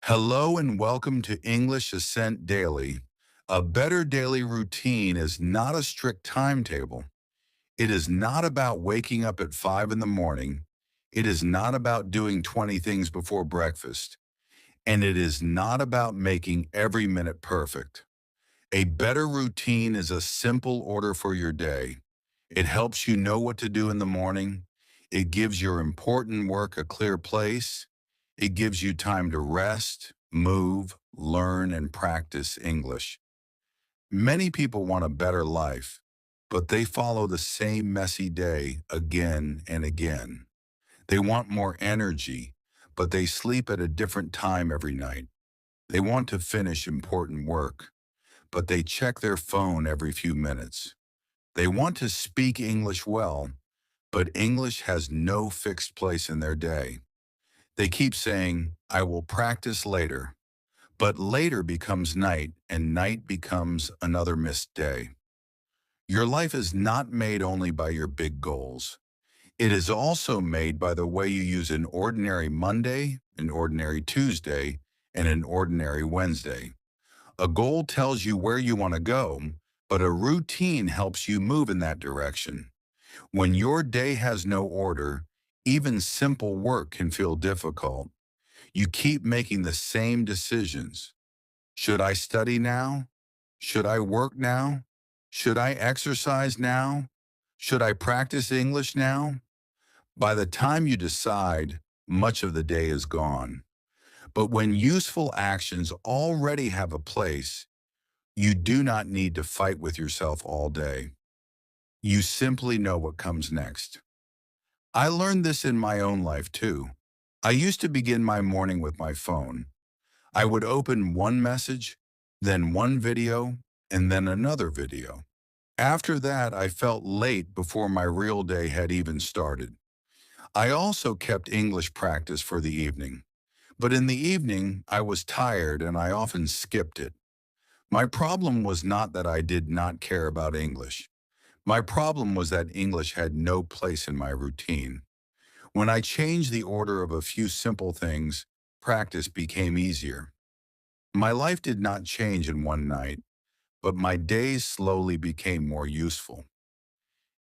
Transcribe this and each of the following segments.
Hello and welcome to English Ascent Daily. A better daily routine is not a strict timetable. It is not about waking up at 5 in the morning. It is not about doing 20 things before breakfast. And it is not about making every minute perfect. A better routine is a simple order for your day. It helps you know what to do in the morning. It gives your important work a clear place. It gives you time to rest, move, learn, and practice English. Many people want a better life, but they follow the same messy day again and again. They want more energy, but they sleep at a different time every night. They want to finish important work, but they check their phone every few minutes. They want to speak English well, but English has no fixed place in their day. They keep saying, I will practice later, but later becomes night and night becomes another missed day. Your life is not made only by your big goals. It is also made by the way you use an ordinary Monday, an ordinary Tuesday, and an ordinary Wednesday. A goal tells you where you want to go, but a routine helps you move in that direction. When your day has no order, even simple work can feel difficult. You keep making the same decisions. Should I study now? Should I work now? Should I exercise now? Should I practice English now? By the time you decide, much of the day is gone. But when useful actions already have a place, you do not need to fight with yourself all day. You simply know what comes next. I learned this in my own life too. I used to begin my morning with my phone. I would open one message, then one video, and then another video. After that, I felt late before my real day had even started. I also kept English practice for the evening. But in the evening, I was tired and I often skipped it. My problem was not that I did not care about English. My problem was that English had no place in my routine. When I changed the order of a few simple things, practice became easier. My life did not change in one night, but my days slowly became more useful.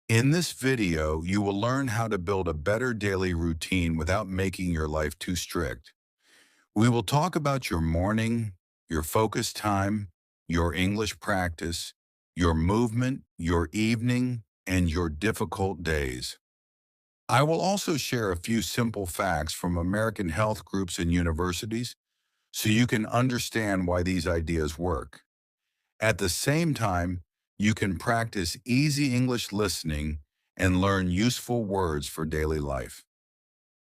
In this video, you will learn how to build a better daily routine without making your life too strict. We will talk about your morning, your focus time, your English practice, your movement, your evening, and your difficult days. I will also share a few simple facts from American health groups and universities so you can understand why these ideas work. At the same time, you can practice easy English listening and learn useful words for daily life.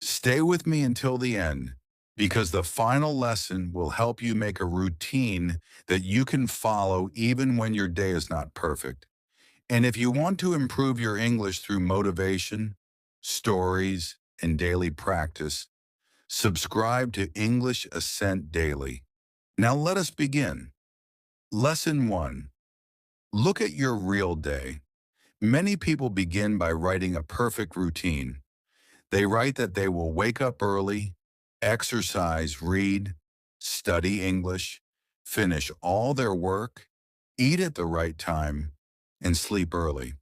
Stay with me until the end, because the final lesson will help you make a routine that you can follow even when your day is not perfect. And if you want to improve your English through motivation, stories, and daily practice, subscribe to English Ascent Daily. Now let us begin. Lesson 1. Look at your real day. Many people begin by writing a perfect routine. They write that they will wake up early, exercise, read, study English, finish all their work, eat at the right time, and sleep early.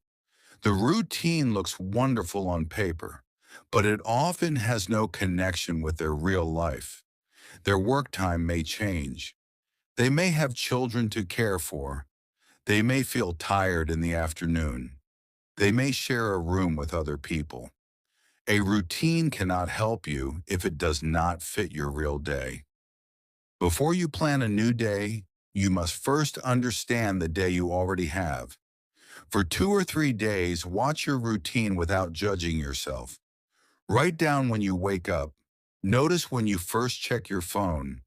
The routine looks wonderful on paper, but it often has no connection with their real life. Their work time may change. They may have children to care for. They may feel tired in the afternoon. They may share a room with other people. A routine cannot help you if it does not fit your real day. Before you plan a new day, you must first understand the day you already have. For 2 or 3 days, watch your routine without judging yourself. Write down when you wake up. Notice when you first check your phone.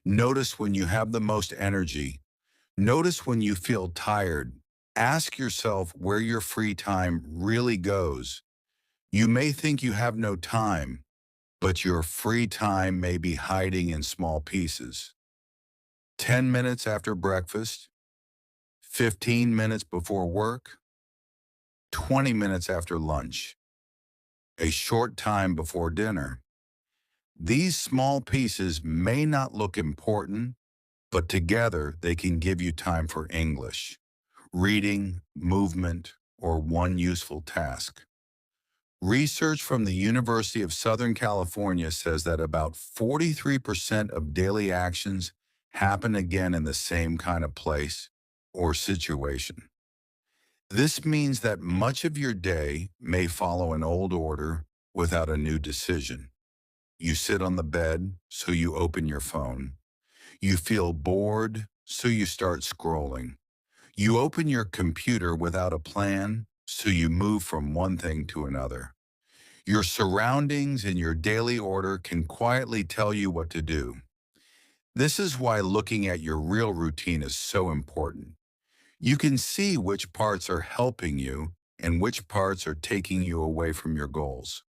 Notice when you have the most energy. Notice when you feel tired. Ask yourself where your free time really goes. You may think you have no time, but your free time may be hiding in small pieces. 10 minutes after breakfast, 15 minutes before work, 20 minutes after lunch, a short time before dinner. These small pieces may not look important, but together they can give you time for English, reading, movement, or one useful task. Research from the University of Southern California says that about 43% of daily actions happen again in the same kind of place or situation. This means that much of your day may follow an old order without a new decision. You sit on the bed, so you open your phone. You feel bored, so you start scrolling. You open your computer without a plan, so you move from one thing to another. Your surroundings and your daily order can quietly tell you what to do. This is why looking at your real routine is so important. You can see which parts are helping you and which parts are taking you away from your goals.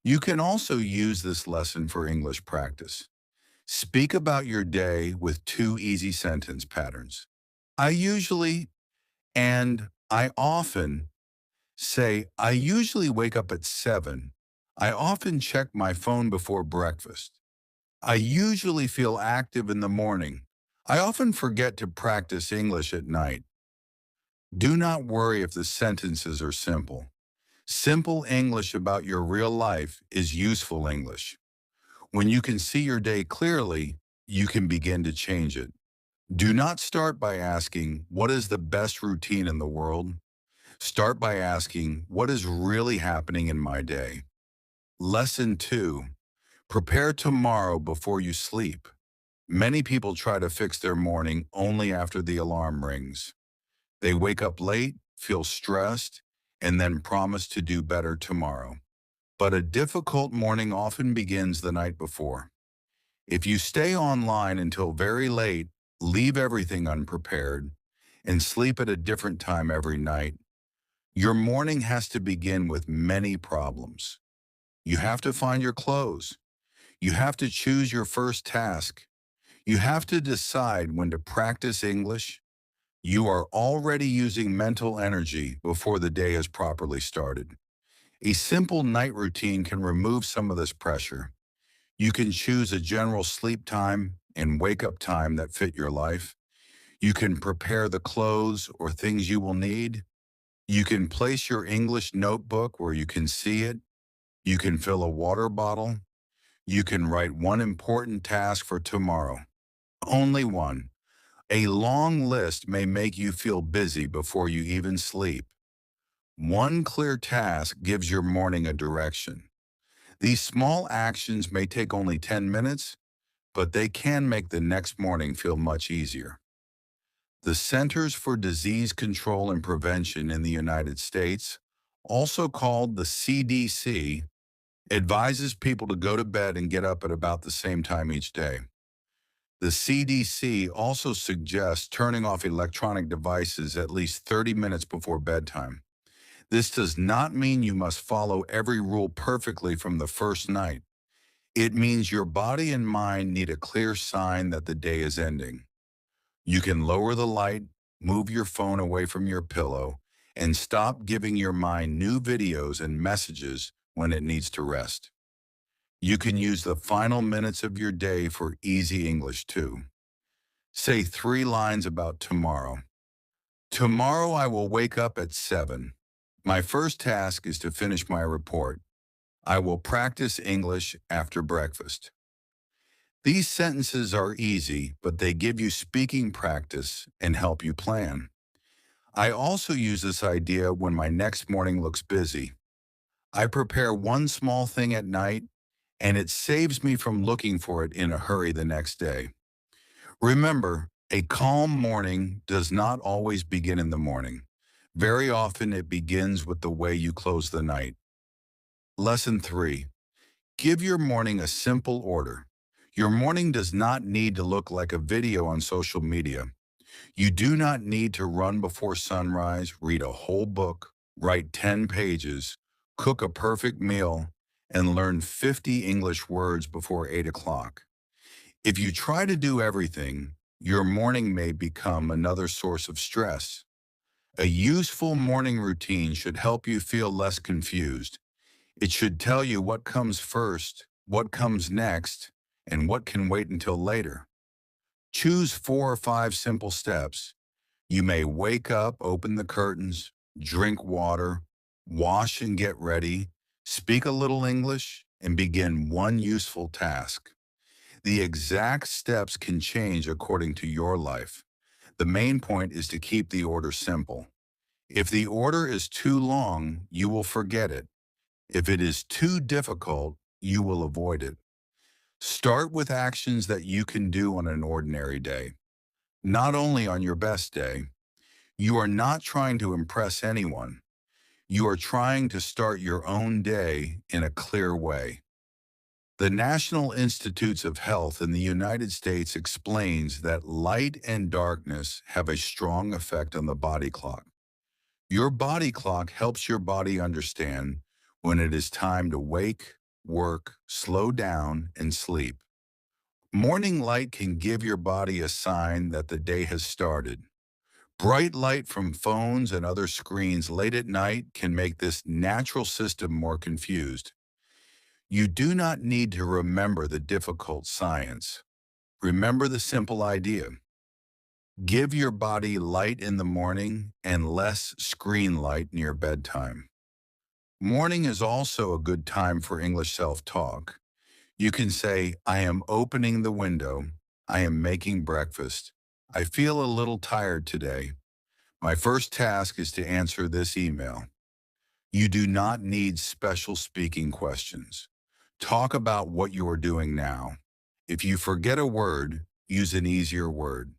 You can also use this lesson for English practice. Speak about your day with two easy sentence patterns. I usually and I often say, I usually wake up at 7. I often check my phone before breakfast. I usually feel active in the morning. I often forget to practice English at night. Do not worry if the sentences are simple. Simple English about your real life is useful English. When you can see your day clearly, you can begin to change it. Do not start by asking, what is the best routine in the world? Start by asking, what is really happening in my day? Lesson 2. Prepare tomorrow before you sleep. Many people try to fix their morning only after the alarm rings. They wake up late, feel stressed, and then promise to do better tomorrow. But a difficult morning often begins the night before. If you stay online until very late, leave everything unprepared, and sleep at a different time every night, your morning has to begin with many problems. You have to find your clothes. You have to choose your first task. You have to decide when to practice English. You are already using mental energy before the day has properly started. A simple night routine can remove some of this pressure. You can choose a general sleep time and wake up time that fit your life. You can prepare the clothes or things you will need. You can place your English notebook where you can see it. You can fill a water bottle. You can write one important task for tomorrow. Only one. A long list may make you feel busy before you even sleep. One clear task gives your morning a direction. These small actions may take only 10 minutes, but they can make the next morning feel much easier. The Centers for Disease Control and Prevention in the United States, also called the CDC, advises people to go to bed and get up at about the same time each day. The CDC also suggests turning off electronic devices at least 30 minutes before bedtime. This does not mean you must follow every rule perfectly from the first night. It means your body and mind need a clear sign that the day is ending. You can lower the light, move your phone away from your pillow, and stop giving your mind new videos and messages when it needs to rest. You can use the final minutes of your day for easy English too. Say 3 lines about tomorrow. Tomorrow I will wake up at 7. My first task is to finish my report. I will practice English after breakfast. These sentences are easy, but they give you speaking practice and help you plan. I also use this idea when my next morning looks busy. I prepare one small thing at night, and it saves me from looking for it in a hurry the next day. Remember, a calm morning does not always begin in the morning. Very often it begins with the way you close the night. Lesson 3. Give your morning a simple order. Your morning does not need to look like a video on social media. You do not need to run before sunrise, read a whole book, write 10 pages, cook a perfect meal, and learn 50 English words before 8 o'clock. If you try to do everything, your morning may become another source of stress. A useful morning routine should help you feel less confused. It should tell you what comes first what comes next, and what can wait until later. Choose 4 or 5 simple steps. You may wake up, open the curtains, drink water, wash and get ready, speak a little English, and begin one useful task. The exact steps can change according to your life. The main point is to keep the order simple. If the order is too long, you will forget it. If it is too difficult, you will avoid it. Start with actions that you can do on an ordinary day, not only on your best day. You are not trying to impress anyone. You are trying to start your own day in a clear way. The National Institutes of Health in the United States explains that light and darkness have a strong effect on the body clock. Your body clock helps your body understand when it is time to wake, work, slow down, and sleep. Morning light can give your body a sign that the day has started. Bright light from phones and other screens late at night can make this natural system more confused. You do not need to remember the difficult science. Remember the simple idea. Give your body light in the morning and less screen light near bedtime. Morning is also a good time for English self-talk. You can say, I am opening the window. I am making breakfast. I feel a little tired today. My first task is to answer this email. You do not need special speaking questions. Talk about what you are doing now. If you forget a word, use an easier word.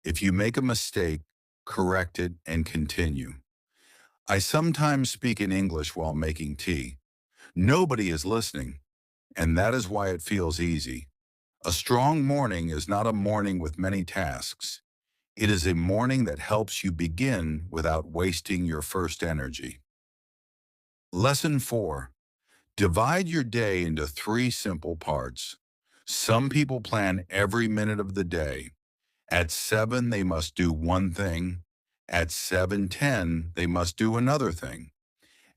If you make a mistake, correct it and continue. I sometimes speak in English while making tea. Nobody is listening, and that is why it feels easy. A strong morning is not a morning with many tasks. It is a morning that helps you begin without wasting your first energy. Lesson 4. Divide your day into 3 simple parts. Some people plan every minute of the day. At 7, they must do one thing. At 7:10, they must do another thing.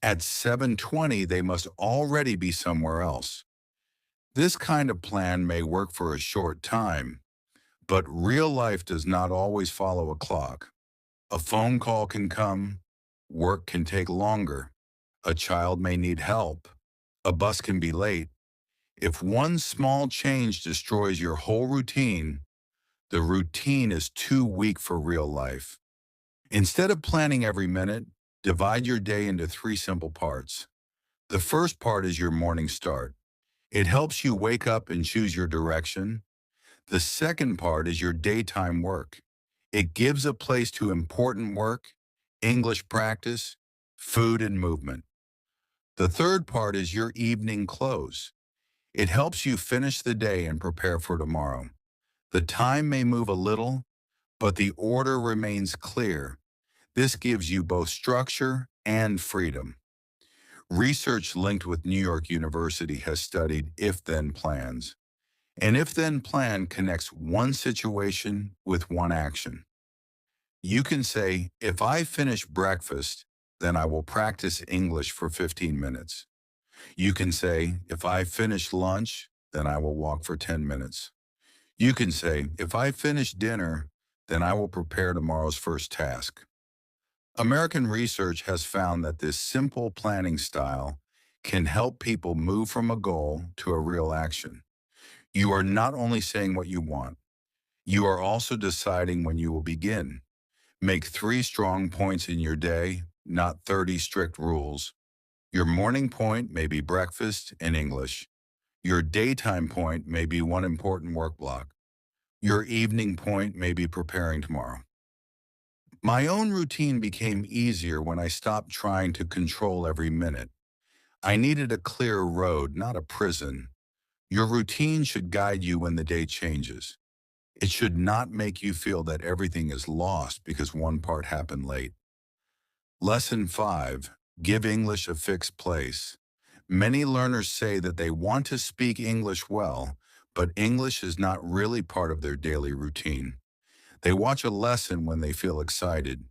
At 7:20, they must already be somewhere else. This kind of plan may work for a short time, but real life does not always follow a clock. A phone call can come, work can take longer, a child may need help, a bus can be late. If one small change destroys your whole routine, the routine is too weak for real life. Instead of planning every minute, divide your day into 3 simple parts. The first part is your morning start. It helps you wake up and choose your direction. The second part is your daytime work. It gives a place to important work, English practice, food, and movement. The third part is your evening close. It helps you finish the day and prepare for tomorrow. The time may move a little, but the order remains clear. This gives you both structure and freedom. Research linked with New York University has studied if-then plans. An if-then plan connects one situation with one action. You can say, if I finish breakfast, then I will practice English for 15 minutes. You can say, if I finish lunch, then I will walk for 10 minutes. You can say, if I finish dinner, then I will prepare tomorrow's first task. American research has found that this simple planning style can help people move from a goal to a real action. You are not only saying what you want, you are also deciding when you will begin. Make 3 strong points in your day, not 30 strict rules. Your morning point may be breakfast and English. Your daytime point may be one important work block. Your evening point may be preparing tomorrow. My own routine became easier when I stopped trying to control every minute. I needed a clear road, not a prison. Your routine should guide you when the day changes. It should not make you feel that everything is lost because one part happened late. Lesson 5. Give English a fixed place. Many learners say that they want to speak English well, but English is not really part of their daily routine. They watch a lesson when they feel excited.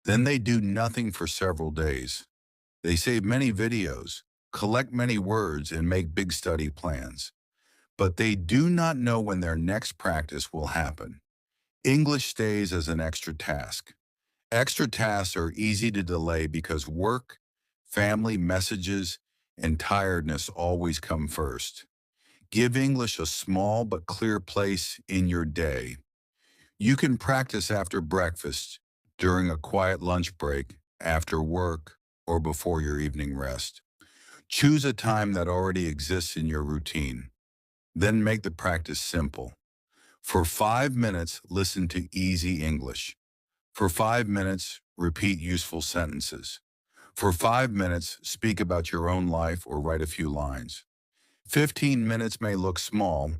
Then they do nothing for several days. They save many videos, collect many words, and make big study plans. But they do not know when their next practice will happen. English stays as an extra task. Extra tasks are easy to delay because work, family, messages, and tiredness always come first. Give English a small but clear place in your day. You can practice after breakfast, during a quiet lunch break, after work, or before your evening rest. Choose a time that already exists in your routine. Then make the practice simple. For 5 minutes, listen to easy English. For 5 minutes, repeat useful sentences. For 5 minutes, speak about your own life or write a few lines. 15 minutes may look small,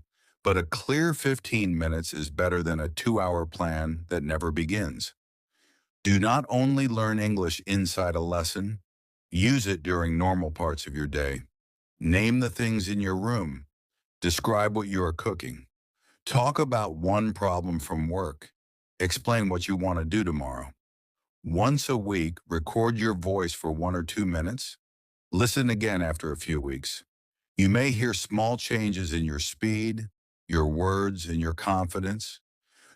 but a clear 15 minutes is better than a 2-hour plan that never begins. Do not only learn English inside a lesson, use it during normal parts of your day. Name the things in your room. Describe what you are cooking. Talk about one problem from work. Explain what you want to do tomorrow. Once a week, record your voice for 1 or 2 minutes. Listen again after a few weeks. You may hear small changes in your speed, your words, and your confidence.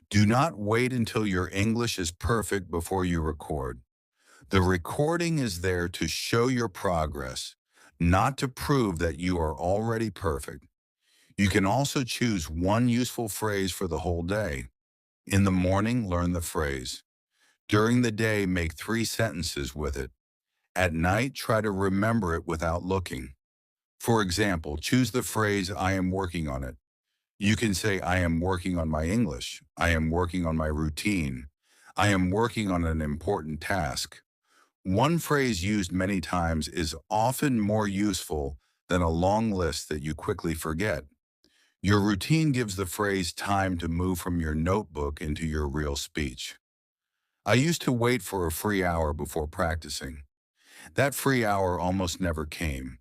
Do not wait until your English is perfect before you record. The recording is there to show your progress, not to prove that you are already perfect. You can also choose one useful phrase for the whole day. In the morning, learn the phrase. During the day, make 3 sentences with it. At night, try to remember it without looking. For example, choose the phrase, I am working on it. You can say, I am working on my English. I am working on my routine. I am working on an important task. One phrase used many times is often more useful than a long list that you quickly forget. Your routine gives the phrase time to move from your notebook into your real speech. I used to wait for a free hour before practicing. That free hour almost never came.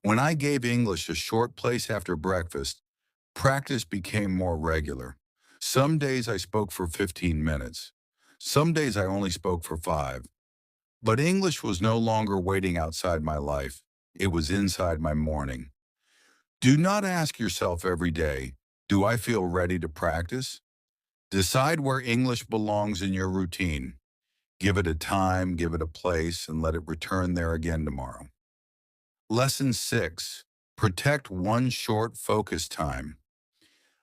When I gave English a short place after breakfast, practice became more regular. Some days I spoke for 15 minutes. Some days I only spoke for 5. But English was no longer waiting outside my life. It was inside my morning. Do not ask yourself every day, do I feel ready to practice? Decide where English belongs in your routine. Give it a time, give it a place, and let it return there again tomorrow. Lesson 6. Protect one short focus time.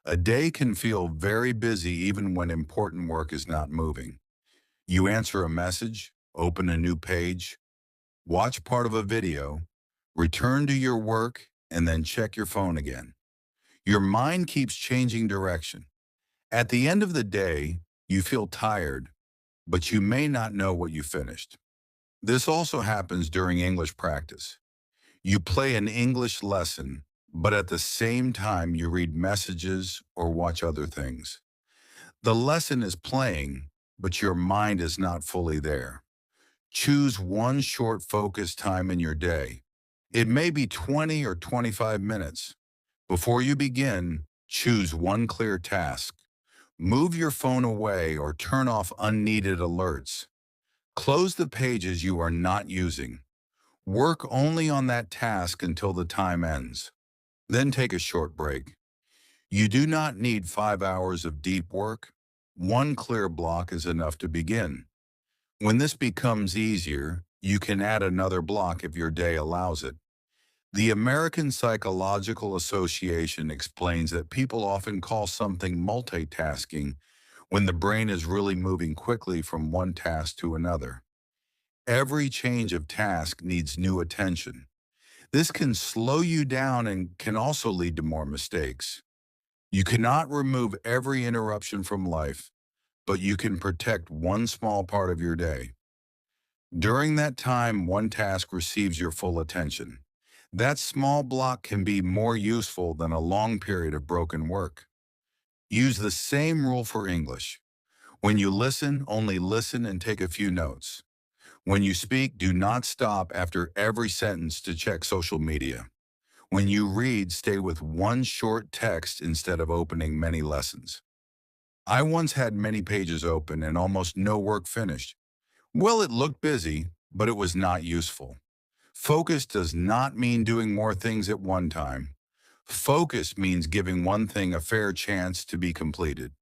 A day can feel very busy even when important work is not moving. You answer a message, open a new page, watch part of a video, return to your work, and then check your phone again. Your mind keeps changing direction. At the end of the day, you feel tired, but you may not know what you finished. This also happens during English practice. You play an English lesson, but at the same time you read messages or watch other things. The lesson is playing, but your mind is not fully there. Choose one short focus time in your day. It may be 20 or 25 minutes. Before you begin, choose one clear task. Move your phone away or turn off unneeded alerts. Close the pages you are not using. Work only on that task until the time ends. Then take a short break. You do not need 5 hours of deep work. One clear block is enough to begin. When this becomes easier, you can add another block if your day allows it. The American Psychological Association explains that people often call something multitasking when the brain is really moving quickly from one task to another. Every change of task needs new attention. This can slow you down and can also lead to more mistakes. You cannot remove every interruption from life, but you can protect one small part of your day. During that time, one task receives your full attention. That small block can be more useful than a long period of broken work. Use the same rule for English. When you listen, only listen and take a few notes. When you speak, do not stop after every sentence to check social media. When you read, stay with one short text instead of opening many lessons. I once had many pages open and almost no work finished. Well, it looked busy, but it was not useful. Focus does not mean doing more things at one time. Focus means giving one thing a fair chance to be completed.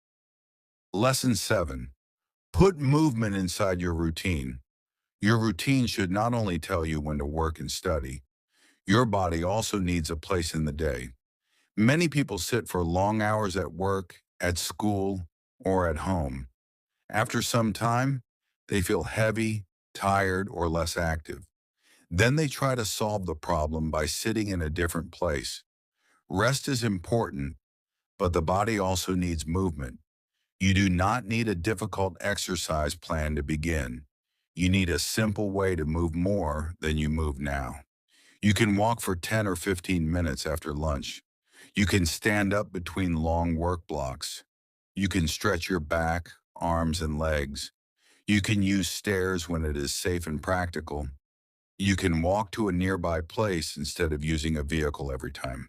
Lesson 7. Put movement inside your routine. Your routine should not only tell you when to work and study, your body also needs a place in the day. Many people sit for long hours at work, at school, or at home. After some time, they feel heavy, tired, or less active. Then they try to solve the problem by sitting in a different place. Rest is important, but the body also needs movement. You do not need a difficult exercise plan to begin. You need a simple way to move more than you move now. You can walk for 10 or 15 minutes after lunch. You can stand up between long work blocks. You can stretch your back, arms, and legs. You can use stairs when it is safe and practical. You can walk to a nearby place instead of using a vehicle every time.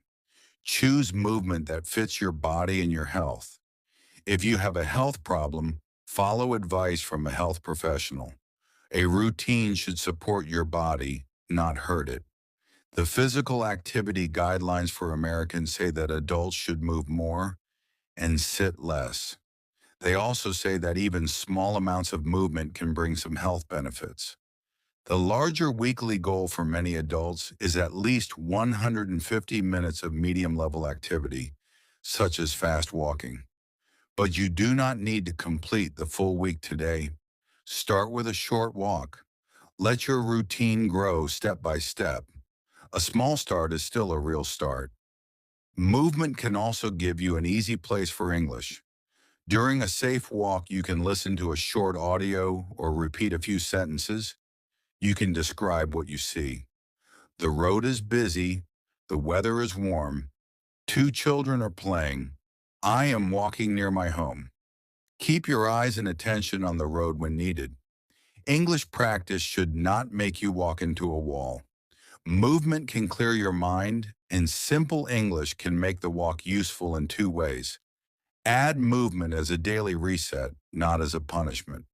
Choose movement that fits your body and your health. If you have a health problem, follow advice from a health professional. A routine should support your body, not hurt it. The physical activity guidelines for Americans say that adults should move more and sit less. They also say that even small amounts of movement can bring some health benefits. The larger weekly goal for many adults is at least 150 minutes of medium-level activity, such as fast walking. But you do not need to complete the full week today. Start with a short walk. Let your routine grow step by step. A small start is still a real start. Movement can also give you an easy place for English. During a safe walk, you can listen to a short audio or repeat a few sentences. You can describe what you see. The road is busy. The weather is warm. Two children are playing. I am walking near my home. Keep your eyes and attention on the road when needed. English practice should not make you walk into a wall. Movement can clear your mind, and simple English can make the walk useful in two ways. Add movement as a daily reset, not as a punishment.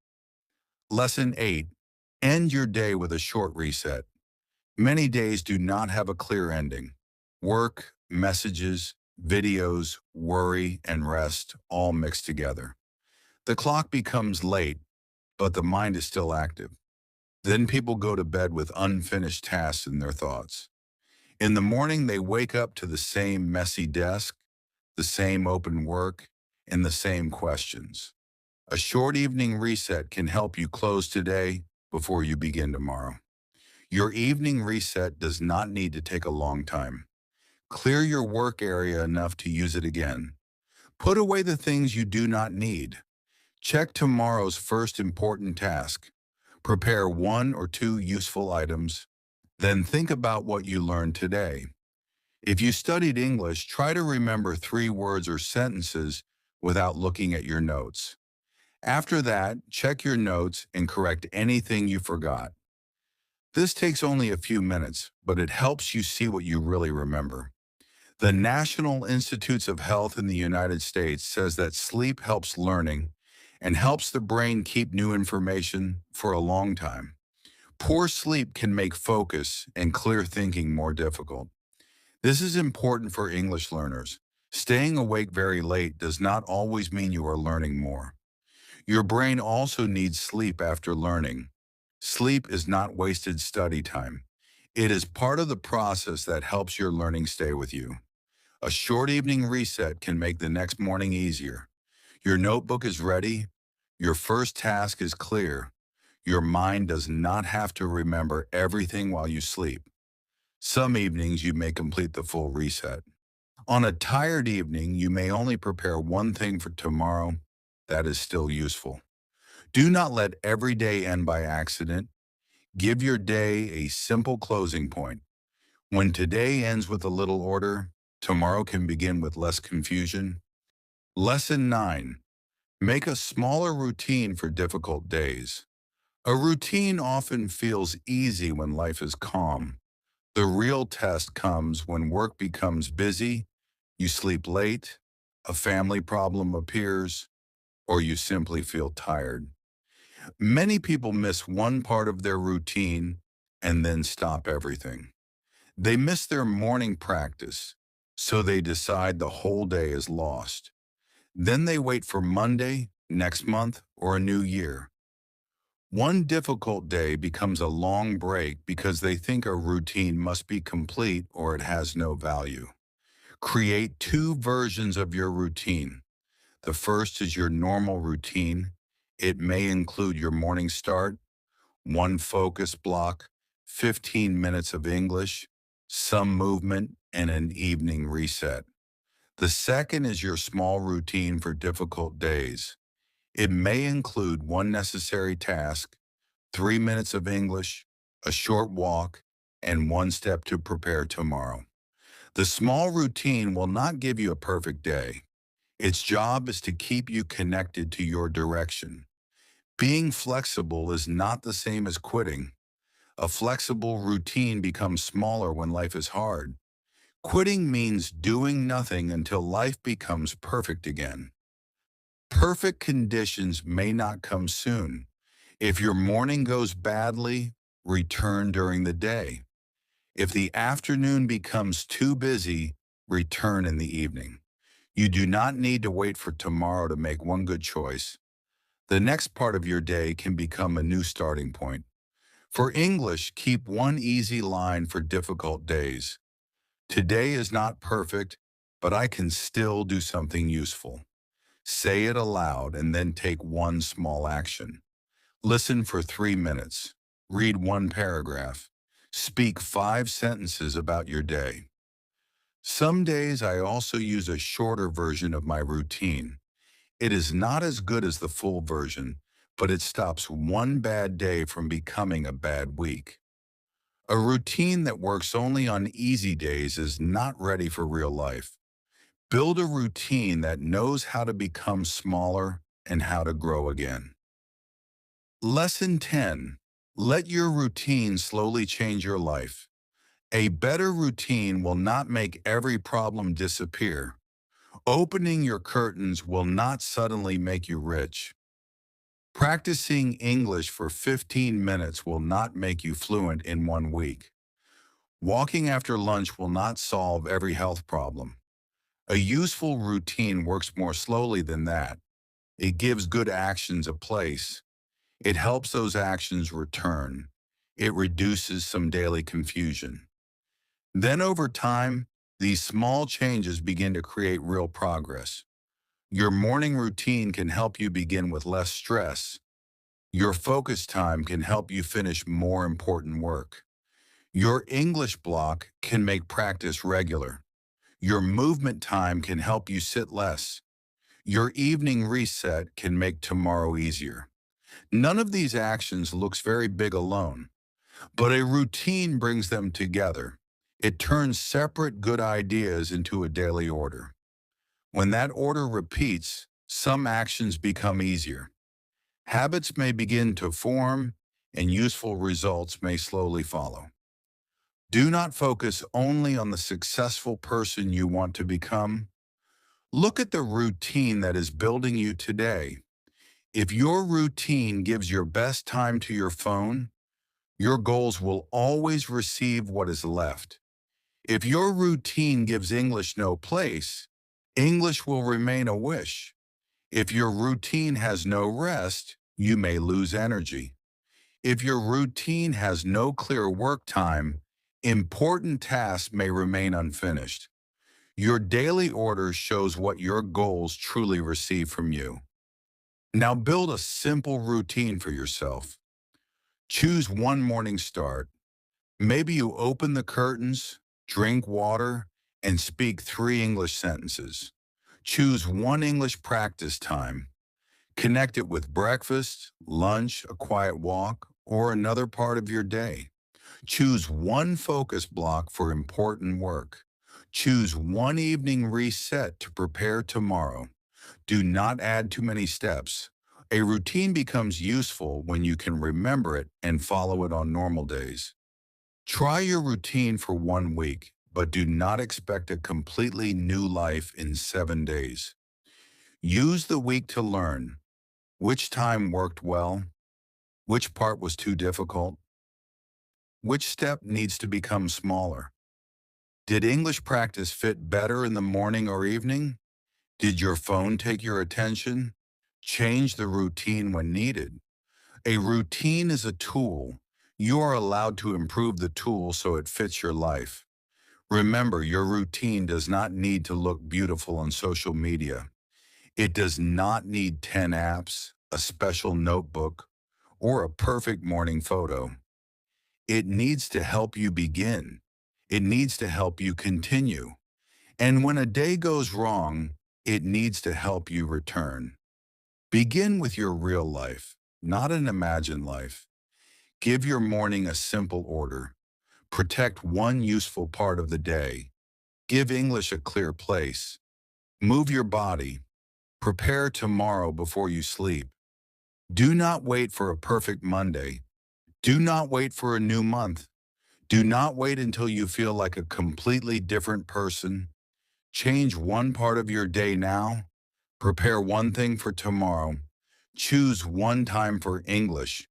Lesson 8. End your day with a short reset. Many days do not have a clear ending. Work, messages, videos, worry, and rest all mix together. The clock becomes late, but the mind is still active. Then people go to bed with unfinished tasks in their thoughts. In the morning, they wake up to the same messy desk, the same open work, and the same questions. A short evening reset can help you close today before you begin tomorrow. Your evening reset does not need to take a long time. Clear your work area enough to use it again. Put away the things you do not need. Check tomorrow's first important task. Prepare one or two useful items. Then think about what you learned today. If you studied English, try to remember 3 words or sentences without looking at your notes. After that, check your notes and correct anything you forgot. This takes only a few minutes, but it helps you see what you really remember. The National Institutes of Health in the United States says that sleep helps learning and helps the brain keep new information for a long time. Poor sleep can make focus and clear thinking more difficult. This is important for English learners. Staying awake very late does not always mean you are learning more. Your brain also needs sleep after learning. Sleep is not wasted study time. It is part of the process that helps your learning stay with you. A short evening reset can make the next morning easier. Your notebook is ready. Your first task is clear. Your mind does not have to remember everything while you sleep. Some evenings you may complete the full reset. On a tired evening, you may only prepare one thing for tomorrow that is still useful. Do not let every day end by accident. Give your day a simple closing point. When today ends with a little order, tomorrow can begin with less confusion. Lesson 9. Make a smaller routine for difficult days. A routine often feels easy when life is calm. The real test comes when work becomes busy, you sleep late, a family problem appears, or you simply feel tired. Many people miss one part of their routine and then stop everything. They miss their morning practice, so they decide the whole day is lost. Then they wait for Monday, next month, or a new year. One difficult day becomes a long break because they think a routine must be complete or it has no value. Create two versions of your routine. The first is your normal routine. It may include your morning start, one focus block, 15 minutes of English, some movement, and an evening reset. The second is your small routine for difficult days. It may include one necessary task, 3 minutes of English, a short walk, and one step to prepare tomorrow. The small routine will not give you a perfect day. Its job is to keep you connected to your direction. Being flexible is not the same as quitting. A flexible routine becomes smaller when life is hard. Quitting means doing nothing until life becomes perfect again. Perfect conditions may not come soon. If your morning goes badly, return during the day. If the afternoon becomes too busy, return in the evening. You do not need to wait for tomorrow to make one good choice. The next part of your day can become a new starting point. For English, keep one easy line for difficult days. Today is not perfect, but I can still do something useful. Say it aloud and then take one small action. Listen for 3 minutes. Read one paragraph. Speak 5 sentences about your day. Some days I also use a shorter version of my routine. It is not as good as the full version, but it stops one bad day from becoming a bad week. A routine that works only on easy days is not ready for real life. Build a routine that knows how to become smaller and how to grow again. Lesson 10. Let your routine slowly change your life. A better routine will not make every problem disappear. Opening your curtains will not suddenly make you rich. Practicing English for 15 minutes will not make you fluent in one week. Walking after lunch will not solve every health problem. A useful routine works more slowly than that. It gives good actions a place. It helps those actions return. It reduces some daily confusion. Then over time, these small changes begin to create real progress. Your morning routine can help you begin with less stress. Your focus time can help you finish more important work. Your English block can make practice regular. Your movement time can help you sit less. Your evening reset can make tomorrow easier. None of these actions looks very big alone, but a routine brings them together. It turns separate good ideas into a daily order. When that order repeats, some actions become easier. Habits may begin to form, and useful results may slowly follow. Do not focus only on the successful person you want to become. Look at the routine that is building you today. If your routine gives your best time to your phone, your goals will always receive what is left. If your routine gives English no place, English will remain a wish. If your routine has no rest, you may lose energy. If your routine has no clear work time, important tasks may remain unfinished. Your daily order shows what your goals truly receive from you. Now build a simple routine for yourself. Choose one morning start. Maybe you open the curtains, drink water, and speak 3 English sentences. Choose one English practice time. Connect it with breakfast, lunch, a quiet walk, or another part of your day. Choose one focus block for important work. Choose one evening reset to prepare tomorrow. Do not add too many steps. A routine becomes useful when you can remember it and follow it on normal days. Try your routine for one week, but do not expect a completely new life in 7 days. Use the week to learn which time worked well, which part was too difficult. Which step needs to become smaller? Did English practice fit better in the morning or evening? Did your phone take your attention? Change the routine when needed. A routine is a tool. You are allowed to improve the tool so it fits your life. Remember, your routine does not need to look beautiful on social media. It does not need 10 apps, a special notebook, or a perfect morning photo. It needs to help you begin. It needs to help you continue. And when a day goes wrong, it needs to help you return. Begin with your real life, not an imagined life. Give your morning a simple order. Protect one useful part of the day. Give English a clear place. Move your body. Prepare tomorrow before you sleep. Do not wait for a perfect Monday. Do not wait for a new month. Do not wait until you feel like a completely different person. Change one part of your day now. Prepare one thing for tomorrow. Choose one time for English.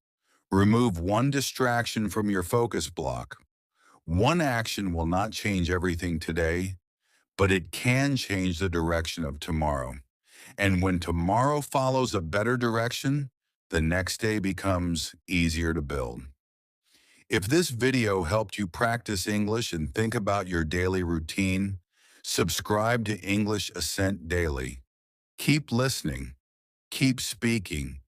Remove one distraction from your focus block. One action will not change everything today, but it can change the direction of tomorrow. And when tomorrow follows a better direction, the next day becomes easier to build. If this video helped you practice English and think about your daily routine, subscribe to English Ascent Daily. Keep listening, keep speaking,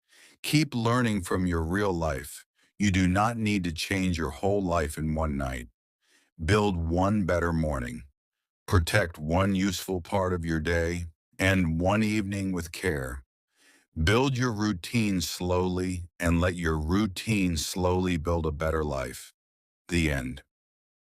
keep learning from your real life. You do not need to change your whole life in one night. Build one better morning. Protect one useful part of your day and one evening with care. Build your routine slowly and let your routine slowly build a better life. The end.